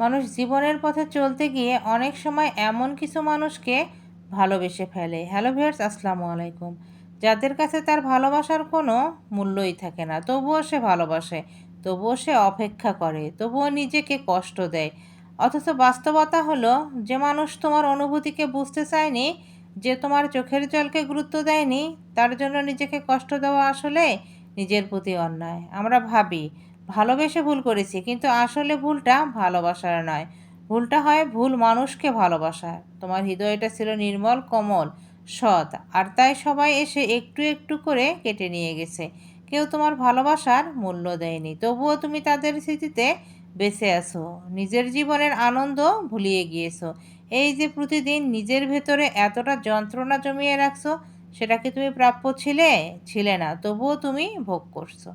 মানুষ জীবনের পথে চলতে গিয়ে অনেক সময় এমন কিছু মানুষকে ভালোবেসে ফেলে। হ্যালো ভিউয়ার্স, আসসালামু আলাইকুম। যাদের কাছে তার ভালোবাসার কোনো মূল্যই থাকে না, তবুও সে ভালোবাসে, তবুও সে অপেক্ষা করে, তবুও নিজেকে কষ্ট দেয়। অথচ বাস্তবতা হলো, যে মানুষ তোমার অনুভূতিকে বুঝতে চায়নি, যে তোমার চোখের জলকে গুরুত্ব দেয়নি, তার জন্য নিজেকে কষ্ট দেওয়া আসলে নিজের প্রতি অন্যায়। আমরা ভাবি ভালোবেসে ভুল করেছি, কিন্তু আসলে ভুলটা ভালোবাসার নয়, ভুলটা হয় ভুল মানুষকে ভালোবাসার। তোমার হৃদয়টা ছিল নির্মল, কোমল, সৎ, আর তাই সবাই এসে একটু একটু করে কেটে নিয়ে গেছে। কেউ তোমার ভালোবাসার মূল্য দেয়নি, তবুও তুমি তাদের স্মৃতিতে বেঁচে আছো, নিজের জীবনের আনন্দ ভুলিয়ে গিয়েছো। এই যে প্রতিদিন নিজের ভেতরে এতটা যন্ত্রণা জমিয়ে রাখছো, সেটা কি তুমি প্রাপ্য ছিলে না, তবুও তুমি ভোগ করছো।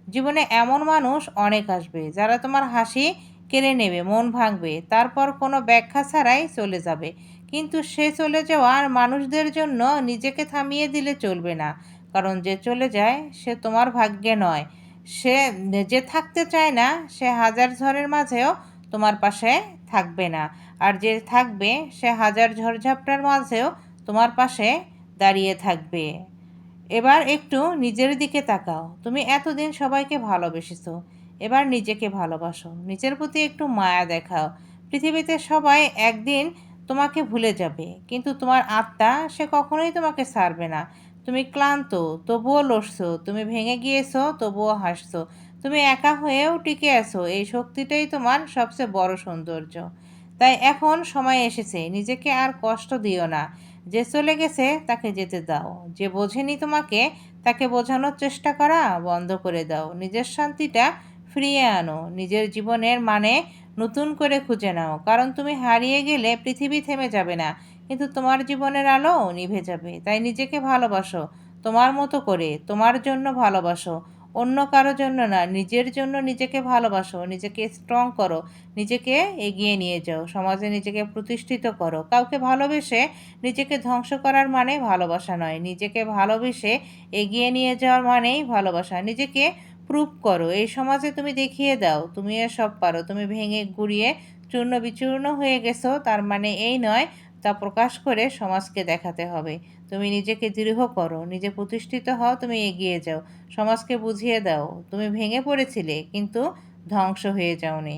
জীবনে এমন মানুষ অনেক আসবে, যারা তোমার হাসি কেড়ে নেবে, মন ভাঙবে, তারপর কোনো ব্যাখ্যা ছাড়াই চলে যাবে। কিন্তু সে চলে যাওয়ার মানুষদের জন্য নিজেকে থামিয়ে দিলে চলবে না। কারণ যে চলে যায় সে তোমার ভাগ্যে নয়। সে যে থাকতে চায় না, সে হাজার ঝড়ের মাঝেও তোমার পাশে থাকবে না। আর যে থাকবে সে হাজার ঝড়ঝাপটার মাঝেও তোমার পাশে দাঁড়িয়ে থাকবে। এবার একটু নিজের দিকে তাকাও। তুমি এতদিন সবাইকে ভালোবেসেছো, এবার নিজেকে ভালোবাসো, নিজের প্রতি একটু মায়া দেখাও। পৃথিবীতে সবাই একদিন তোমাকে ভুলে যাবে, কিন্তু তোমার আত্মা সে কখনোই তোমাকে ছাড়বে না। তুমি ক্লান্ত, তবুও লড়ছো, তুমি ভেঙে গিয়েছো, তবুও হাসছো, তুমি একা হয়েও টিকে আছো। এই শক্তিটাই তোমার সবচেয়ে বড় সৌন্দর্য। তাই এখন সময় এসেছে, নিজেকে আর কষ্ট দিও না। যে চলে গেছে তাকে যেতে দাও, যে বোঝেনি তোমাকে তাকে বোঝানোর চেষ্টা করা বন্ধ করে দাও। নিজের শান্তিটা ফিরিয়ে আনো, নিজের জীবনের মানে নতুন করে খুঁজে নাও। কারণ তুমি হারিয়ে গেলে পৃথিবী থেমে যাবে না, কিন্তু তোমার জীবনের আলো নিভে যাবে। তাই নিজেকে ভালোবাসো, তোমার মতো করে, তোমার জন্য ভালোবাসো, অন্য কারো জন্য না। নিজের জন্য নিজেকে ভালোবাসো, নিজেকে স্ট্রং করো, নিজেকে এগিয়ে নিয়ে যাও, সমাজে নিজেকে প্রতিষ্ঠিত করো। কাউকে ভালোবেসে নিজেকে ধ্বংস করার মানে ভালোবাসা নয়, নিজেকে ভালোবেসে এগিয়ে নিয়ে যাওয়ার মানেই ভালোবাসা। নিজেকে প্রুভ করো, এই সমাজে তুমি দেখিয়ে দাও তুমি সব পারো। তুমি ভেঙে গুঁড়িয়ে চূর্ণ বিচূর্ণ হয়ে গেছো, তার মানে এই নয় তা প্রকাশ করে সমাজকে দেখাতে হবে। তুমি নিজেকে দৃঢ় করো, নিজে প্রতিষ্ঠিত হও, তুমি এগিয়ে যাও, সমাজকে বুঝিয়ে দাও তুমি ভেঙে পড়েছিলে কিন্তু ধ্বংস হয়ে যাওনি।